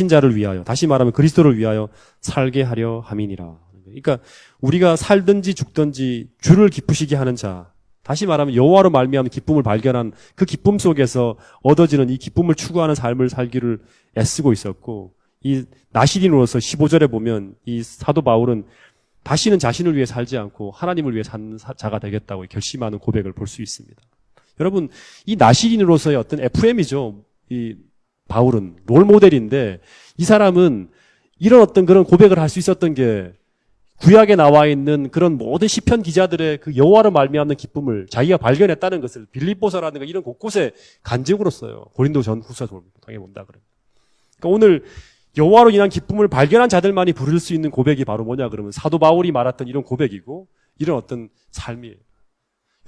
자를 위하여, 다시 말하면 그리스도를 위하여 살게 하려 함이니라. 그러니까 우리가 살든지 죽든지 주를 기쁘시게 하는 자, 다시 말하면 여호와로 말미암은 기쁨을 발견한 그 기쁨 속에서 얻어지는 이 기쁨을 추구하는 삶을 살기를 애쓰고 있었고, 이 나시린으로서 15절에 보면 이 사도 바울은 다시는 자신을 위해 살지 않고 하나님을 위해 사는 자가 되겠다고 결심하는 고백을 볼 수 있습니다. 여러분, 이 나시린으로서의 어떤 FM이죠. 이 바울은 롤 모델인데 이 사람은 이런 어떤 그런 고백을 할 수 있었던 게 구약에 나와 있는 그런 모든 시편 기자들의 그 여호와로 말미암는 기쁨을 자기가 발견했다는 것을 빌립보서라든가 이런 곳곳에 간증으로 써요. 고린도 전후서 통해 본다 그러면. 그러니까 오늘 여호와로 인한 기쁨을 발견한 자들만이 부를 수 있는 고백이 바로 뭐냐 그러면 사도 바울이 말했던 이런 고백이고 이런 어떤 삶이에요.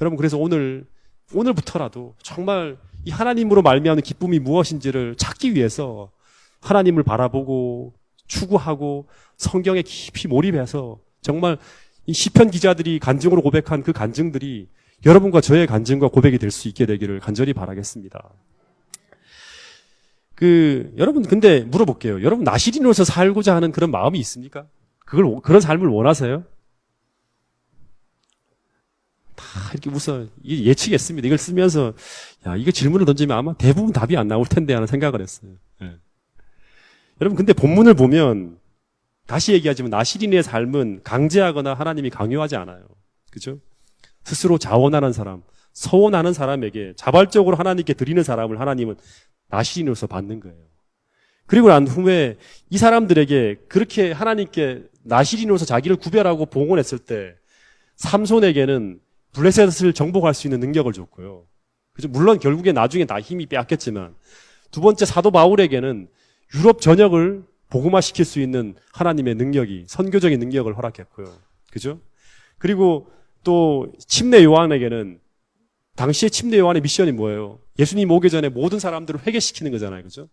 여러분 그래서 오늘부터라도 정말 이 하나님으로 말미암는 기쁨이 무엇인지를 찾기 위해서 하나님을 바라보고 추구하고 성경에 깊이 몰입해서 정말 이 시편 기자들이 간증으로 고백한 그 간증들이 여러분과 저의 간증과 고백이 될 수 있게 되기를 간절히 바라겠습니다. 여러분 근데 물어볼게요. 여러분 나시린으로서 살고자 하는 그런 마음이 있습니까? 그런 삶을 원하세요? 다 이렇게 웃어. 이게 예측했습니다. 이걸 쓰면서 야 이거 질문을 던지면 아마 대부분 답이 안 나올 텐데 하는 생각을 했어요. 네. 여러분 근데 본문을 보면 다시 얘기하지만 나시린의 삶은 강제하거나 하나님이 강요하지 않아요. 그죠? 스스로 자원하는 사람, 서원하는 사람에게 자발적으로 하나님께 드리는 사람을 하나님은 나시린으로서 받는 거예요. 그리고 난 후에 이 사람들에게 그렇게 하나님께 나시린으로서 자기를 구별하고 봉헌했을 때 삼손에게는 블레셋을 정복할 수 있는 능력을 줬고요. 그죠? 물론 결국에 나중에 다 힘이 빼앗겼지만 두 번째 사도 바울에게는 유럽 전역을 복음화시킬 수 있는 하나님의 능력이 선교적인 능력을 허락했고요. 그죠? 그리고 또 침례 요한에게는 당시에 침례 요한의 미션이 뭐예요? 예수님 오기 전에 모든 사람들을 회개시키는 거잖아요. 그죠?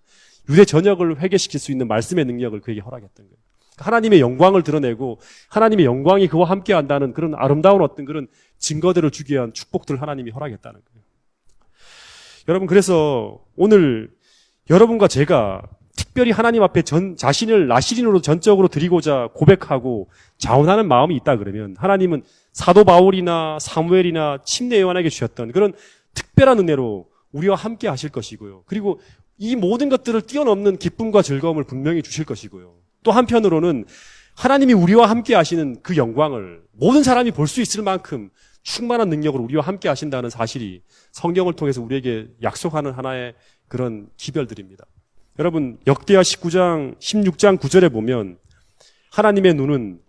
유대 전역을 회개시킬 수 있는 말씀의 능력을 그에게 허락했던 거예요. 하나님의 영광을 드러내고 하나님의 영광이 그와 함께 한다는 그런 아름다운 어떤 그런 증거들을 주기 위한 축복들을 하나님이 허락했다는 거예요. 여러분 그래서 오늘 여러분과 제가 특별히 하나님 앞에 자신을 나시린으로 전적으로 드리고자 고백하고 자원하는 마음이 있다 그러면 하나님은 사도 바울이나 사무엘이나 침례 요한에게 주셨던 그런 특별한 은혜로 우리와 함께 하실 것이고요. 그리고 이 모든 것들을 뛰어넘는 기쁨과 즐거움을 분명히 주실 것이고요. 또 한편으로는 하나님이 우리와 함께 하시는 그 영광을 모든 사람이 볼 수 있을 만큼 충만한 능력으로 우리와 함께 하신다는 사실이 성경을 통해서 우리에게 약속하는 하나의 그런 기별들입니다. 여러분 역대하 19장 16장 9절에 보면 하나님의 눈은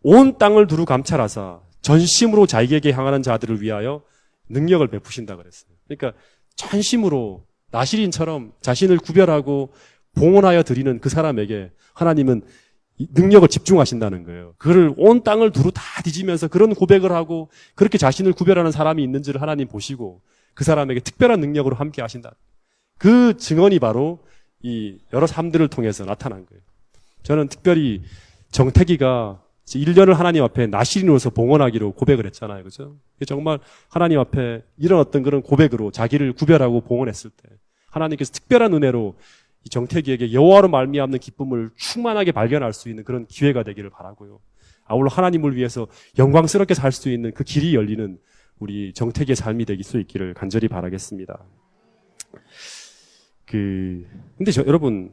온 땅을 두루 감찰하사 전심으로 자기에게 향하는 자들을 위하여 능력을 베푸신다 그랬어요. 그러니까 전심으로 나시린처럼 자신을 구별하고 봉헌하여 드리는 그 사람에게 하나님은 능력을 집중하신다는 거예요. 그를 온 땅을 두루 다 뒤지면서 그런 고백을 하고 그렇게 자신을 구별하는 사람이 있는지를 하나님 보시고 그 사람에게 특별한 능력으로 함께 하신다. 그 증언이 바로 이 여러 삶들을 통해서 나타난 거예요. 저는 특별히 정태기가 1년을 하나님 앞에 나시린으로서 봉헌하기로 고백을 했잖아요. 그죠? 정말 하나님 앞에 이런 어떤 그런 고백으로 자기를 구별하고 봉헌했을 때 하나님께서 특별한 은혜로 이 정태기에게 여호와로 말미암는 기쁨을 충만하게 발견할 수 있는 그런 기회가 되기를 바라고요. 아울러 하나님을 위해서 영광스럽게 살 수 있는 그 길이 열리는 우리 정태기의 삶이 되길 수 있기를 간절히 바라겠습니다. 근데 여러분,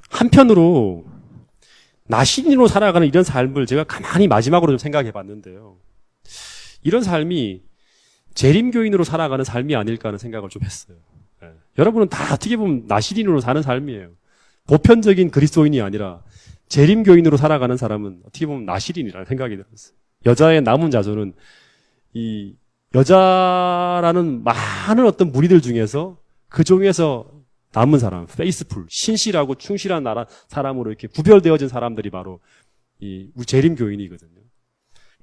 한편으로 나시린으로 살아가는 이런 삶을 제가 가만히 마지막으로 좀 생각해 봤는데요. 이런 삶이 재림교인으로 살아가는 삶이 아닐까 하는 생각을 좀 했어요. 네. 여러분은 다 어떻게 보면 나시린으로 사는 삶이에요. 보편적인 그리스도인이 아니라 재림교인으로 살아가는 사람은 어떻게 보면 나시린이라는 생각이 들었어요. 여자의 남은 자손은 이 여자라는 많은 어떤 무리들 중에서 그 중에서 남은 사람, 페이스풀, 신실하고 충실한 사람으로 이렇게 구별되어진 사람들이 바로 우리 재림교인이거든요.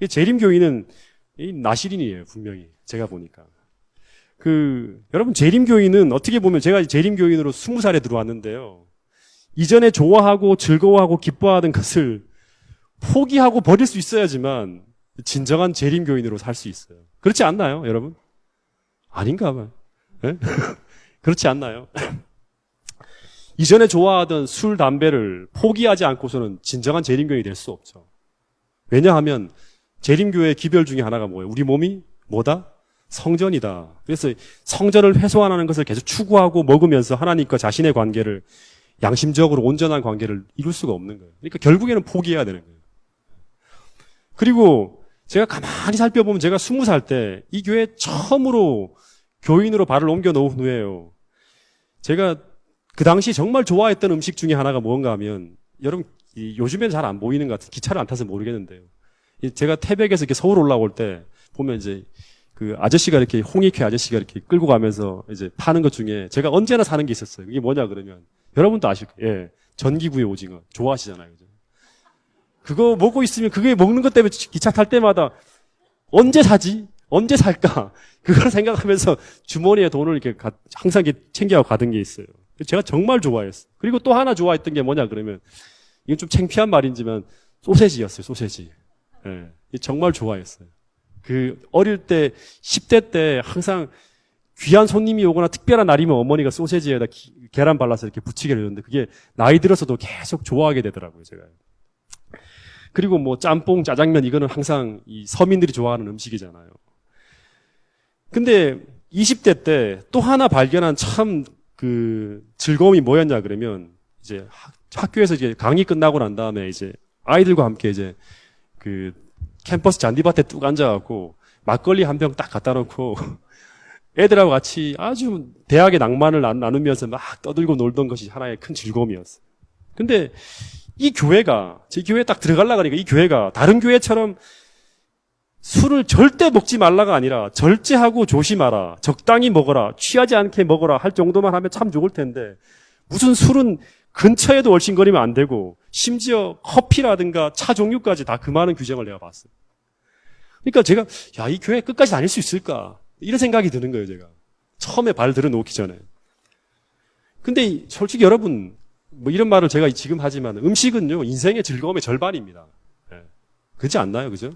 재림교인은 이 나시린이에요, 분명히. 제가 보니까. 여러분, 재림교인은 어떻게 보면 제가 재림교인으로 20살에 들어왔는데요. 이전에 좋아하고 즐거워하고 기뻐하던 것을 포기하고 버릴 수 있어야지만 진정한 재림교인으로 살 수 있어요. 그렇지 않나요, 여러분? 아닌가 봐요. 네? 그렇지 않나요? 이전에 좋아하던 술, 담배를 포기하지 않고서는 진정한 재림교인이 될 수 없죠. 왜냐하면 재림교의 기별 중에 하나가 뭐예요? 우리 몸이 뭐다? 성전이다. 그래서 성전을 훼손하는 것을 계속 추구하고 먹으면서 하나님과 자신의 관계를 양심적으로 온전한 관계를 이룰 수가 없는 거예요. 그러니까 결국에는 포기해야 되는 거예요. 그리고 제가 가만히 살펴보면 제가 20살 때 이 교회에 처음으로 교인으로 발을 옮겨 놓은 후에요. 제가 그 당시 정말 좋아했던 음식 중에 하나가 뭔가 하면, 여러분, 요즘에는 잘 안 보이는 것 같아요. 기차를 안 타서 모르겠는데요. 제가 태백에서 이렇게 서울 올라올 때 보면 이제 그 아저씨가 이렇게 홍익회 아저씨가 이렇게 끌고 가면서 이제 파는 것 중에 제가 언제나 사는 게 있었어요. 이게 뭐냐 그러면 여러분도 아실 거예요. 예. 전기구이 오징어 좋아하시잖아요. 그죠? 그거 먹고 있으면 그게 먹는 것 때문에 기차 탈 때마다 언제 사지? 언제 살까? 그걸 생각하면서 주머니에 돈을 이렇게 항상 이렇게 챙겨가고 가던 게 있어요. 제가 정말 좋아했어요. 그리고 또 하나 좋아했던 게 뭐냐 그러면 이건 좀 창피한 말이지만 소세지였어요. 소세지. 예. 정말 좋아했어요. 그 어릴 때 10대 때 항상 귀한 손님이 오거나 특별한 날이면 어머니가 소세지에다 계란 발라서 이렇게 부치게 해줬는데 그게 나이 들어서도 계속 좋아하게 되더라고요, 제가. 그리고 뭐 짬뽕, 짜장면 이거는 항상 이 서민들이 좋아하는 음식이잖아요. 근데 20대 때 또 하나 발견한 참 그 즐거움이 뭐였냐 그러면 이제 학교에서 이제 강의 끝나고 난 다음에 이제 아이들과 함께 이제 그 캠퍼스 잔디밭에 뚝 앉아갖고 막걸리 한 병 딱 갖다 놓고 애들하고 같이 아주 대학의 낭만을 나누면서 막 떠들고 놀던 것이 하나의 큰 즐거움이었어요. 근데 이 교회가, 제 교회에 딱 들어가려고 하니까 이 교회가 다른 교회처럼 술을 절대 먹지 말라가 아니라 절제하고 조심하라, 적당히 먹어라, 취하지 않게 먹어라 할 정도만 하면 참 좋을 텐데 무슨 술은 근처에도 얼씬거리면 안 되고 심지어 커피라든가 차 종류까지 다 그 많은 규정을 내가 봤어요. 그러니까 제가 야, 이 교회 끝까지 다닐 수 있을까? 이런 생각이 드는 거예요, 제가. 처음에 발 들어놓기 전에. 근데 솔직히 여러분 뭐 이런 말을 제가 지금 하지만 음식은요 인생의 즐거움의 절반입니다. 예. 그렇지 않나요, 그죠?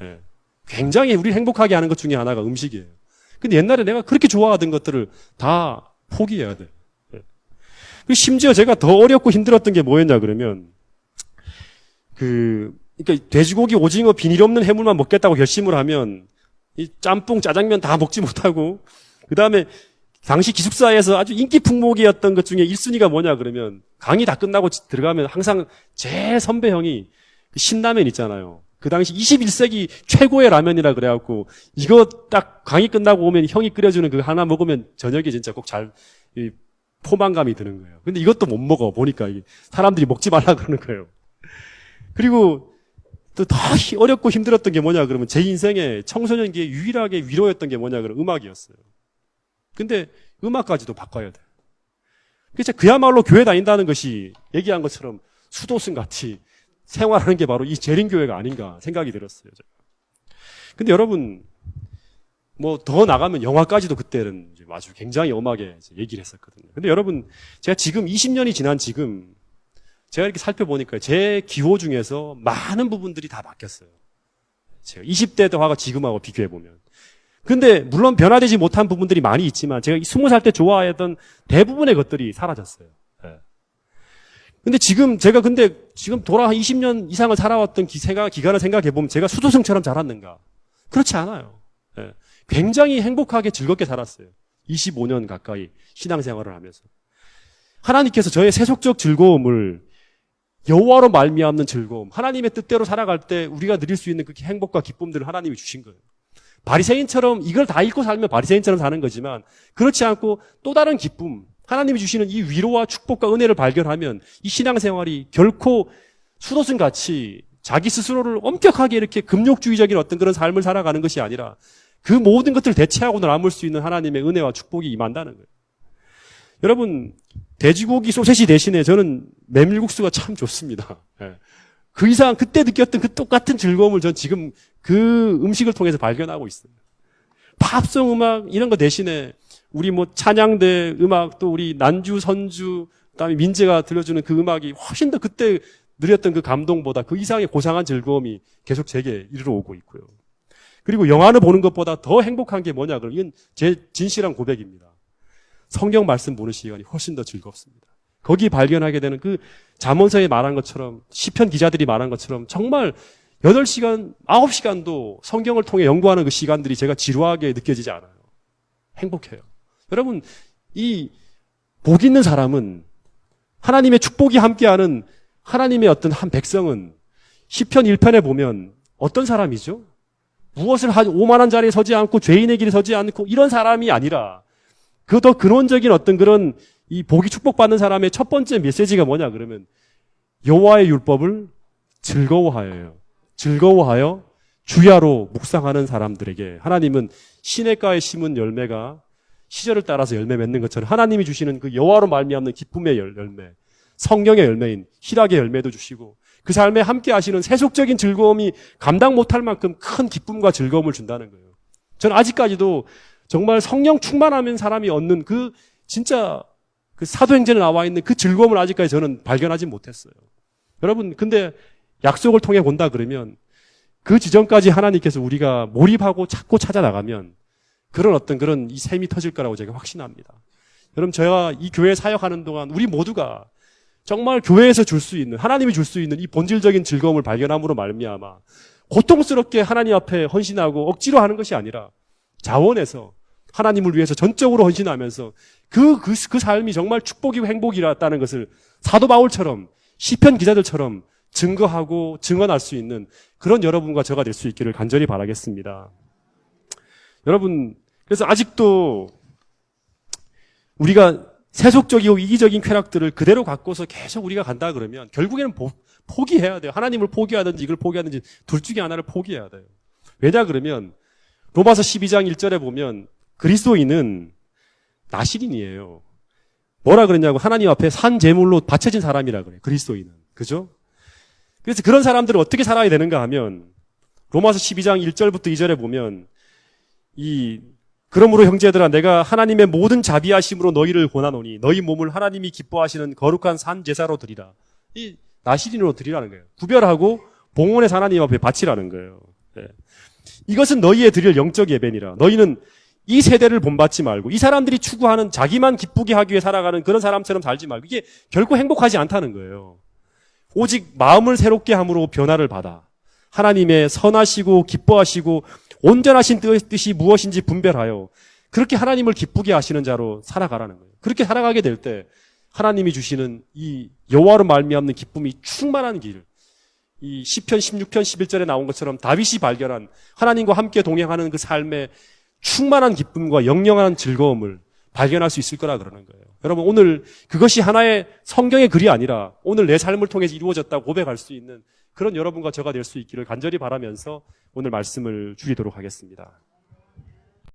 예. 굉장히 우리 행복하게 하는 것 중에 하나가 음식이에요. 근데 옛날에 내가 그렇게 좋아하던 것들을 다 포기해야 돼. 예. 그리고 심지어 제가 더 어렵고 힘들었던 게 뭐였냐 그러면 그러니까 돼지고기, 오징어, 비닐 없는 해물만 먹겠다고 결심을 하면 이 짬뽕, 짜장면 다 먹지 못하고 그 다음에 당시 기숙사에서 아주 인기 풍목이었던 것 중에 1순위가 뭐냐 그러면 강의 다 끝나고 들어가면 항상 제 선배 형이 신라면 있잖아요. 그 당시 21세기 최고의 라면이라 그래갖고 이거 딱 강의 끝나고 오면 형이 끓여주는 그거 하나 먹으면 저녁에 진짜 꼭 잘 포만감이 드는 거예요. 근데 이것도 못 먹어 보니까 사람들이 먹지 말라 그러는 거예요. 그리고 또 더 어렵고 힘들었던 게 뭐냐 그러면 제 인생의 청소년기에 유일하게 위로였던 게 뭐냐 그러면 음악이었어요. 근데 음악까지도 바꿔야 돼. 그래서 그야말로 교회 다닌다는 것이 얘기한 것처럼 수도승 같이 생활하는 게 바로 이 재림교회가 아닌가 생각이 들었어요. 제가. 근데 여러분 뭐 더 나가면 영화까지도 그때는 이제 아주 굉장히 엄하게 얘기를 했었거든요. 근데 여러분 제가 지금 20년이 지난 지금 제가 이렇게 살펴보니까 제 기호 중에서 많은 부분들이 다 바뀌었어요. 제가 20대 때하고 지금하고 비교해보면. 근데 물론 변화되지 못한 부분들이 많이 있지만 제가 20살 때 좋아했던 대부분의 것들이 사라졌어요. 예. 근데 지금 돌아 한 20년 이상을 살아왔던 기간을 생각해보면 제가 수도승처럼 자랐는가? 그렇지 않아요. 예. 굉장히 행복하게 즐겁게 살았어요. 25년 가까이 신앙생활을 하면서. 하나님께서 저의 세속적 즐거움을 여호와로 말미암는 즐거움, 하나님의 뜻대로 살아갈 때 우리가 누릴 수 있는 그 행복과 기쁨들을 하나님이 주신 거예요. 바리새인처럼 이걸 다 잃고 살면 바리새인처럼 사는 거지만 그렇지 않고 또 다른 기쁨, 하나님이 주시는 이 위로와 축복과 은혜를 발견하면 이 신앙생활이 결코 수도승 같이 자기 스스로를 엄격하게 이렇게 금욕주의적인 어떤 그런 삶을 살아가는 것이 아니라 그 모든 것들을 대체하고 남을 수 있는 하나님의 은혜와 축복이 임한다는 거예요. 여러분 돼지고기 소세지 대신에 저는 메밀국수가 참 좋습니다. 예. 그 이상 그때 느꼈던 그 똑같은 즐거움을 전 지금 그 음식을 통해서 발견하고 있어요. 팝송 음악 이런 거 대신에 우리 뭐 찬양대 음악 또 우리 난주 선주 그다음에 민재가 들려주는 그 음악이 훨씬 더 그때 누렸던 그 감동보다 그 이상의 고상한 즐거움이 계속 제게 이르러 오고 있고요. 그리고 영화를 보는 것보다 더 행복한 게 뭐냐 그러면 이건 제 진실한 고백입니다. 성경 말씀 보는 시간이 훨씬 더 즐겁습니다. 거기 발견하게 되는 그 잠언서에 말한 것처럼 시편 기자들이 말한 것처럼 정말 8시간, 9시간도 성경을 통해 연구하는 그 시간들이 제가 지루하게 느껴지지 않아요. 행복해요. 여러분 이 복 있는 사람은 하나님의 축복이 함께하는 하나님의 어떤 한 백성은 시편 1편에 보면 어떤 사람이죠? 무엇을 오만한 자리에 서지 않고 죄인의 길에 서지 않고 이런 사람이 아니라 그 더 근원적인 어떤 그런 이 복이 축복받는 사람의 첫 번째 메시지가 뭐냐 그러면 여호와의 율법을 즐거워하여요. 즐거워하여 주야로 묵상하는 사람들에게 하나님은 시냇가에 심은 열매가 시절을 따라서 열매 맺는 것처럼 하나님이 주시는 그 여호와로 말미암는 기쁨의 열매, 성령의 열매인 희락의 열매도 주시고 그 삶에 함께 하시는 세속적인 즐거움이 감당 못할 만큼 큰 기쁨과 즐거움을 준다는 거예요. 저는 아직까지도 정말 성령 충만하면 사람이 얻는 그 진짜 그 사도행전에 나와 있는 그 즐거움을 아직까지 저는 발견하지 못했어요. 여러분, 근데 약속을 통해 본다 그러면 그 지점까지 하나님께서 우리가 몰입하고 찾고 찾아나가면 그런 어떤 그런 이 샘이 터질 거라고 제가 확신합니다. 여러분, 제가 이 교회 사역하는 동안 우리 모두가 정말 교회에서 줄 수 있는, 하나님이 줄 수 있는 이 본질적인 즐거움을 발견함으로 말미암아 고통스럽게 하나님 앞에 헌신하고 억지로 하는 것이 아니라 자원해서 하나님을 위해서 전적으로 헌신하면서 그 삶이 정말 축복이고 행복이라는 것을 사도 바울처럼 시편 기자들처럼 증거하고 증언할 수 있는 그런 여러분과 저가 될 수 있기를 간절히 바라겠습니다. 여러분, 그래서 아직도 우리가 세속적이고 이기적인 쾌락들을 그대로 갖고서 계속 우리가 간다 그러면 결국에는 포기해야 돼요. 하나님을 포기하든지 이걸 포기하든지 둘 중에 하나를 포기해야 돼요. 왜냐 그러면 로마서 12장 1절에 보면 그리스도인은 나실인이에요. 뭐라 그랬냐고 하나님 앞에 산 제물로 바쳐진 사람이라 그래요. 그리스도인은. 그죠? 그래서 그런 사람들은 어떻게 살아야 되는가 하면 로마서 12장 1절부터 2절에 보면 그러므로 형제들아 내가 하나님의 모든 자비하심으로 너희를 권하노니 너희 몸을 하나님이 기뻐하시는 거룩한 산 제사로 드리라. 이 나실인으로 드리라는 거예요. 구별하고 봉헌해서 하나님 앞에 바치라는 거예요. 네. 이것은 너희의 드릴 영적 예배니라. 너희는 이 세대를 본받지 말고 이 사람들이 추구하는 자기만 기쁘게 하기 위해 살아가는 그런 사람처럼 살지 말고 이게 결코 행복하지 않다는 거예요. 오직 마음을 새롭게 함으로 변화를 받아 하나님의 선하시고 기뻐하시고 온전하신 뜻이 무엇인지 분별하여 그렇게 하나님을 기쁘게 하시는 자로 살아가라는 거예요. 그렇게 살아가게 될 때 하나님이 주시는 이 여호와로 말미암는 기쁨이 충만한 길, 이 시편 16편 11절에 나온 것처럼 다윗이 발견한 하나님과 함께 동행하는 그 삶의 충만한 기쁨과 영영한 즐거움을 발견할 수 있을 거라 그러는 거예요. 여러분, 오늘 그것이 하나의 성경의 글이 아니라 오늘 내 삶을 통해서 이루어졌다고 고백할 수 있는 그런 여러분과 저가 될 수 있기를 간절히 바라면서 오늘 말씀을 줄이도록 하겠습니다.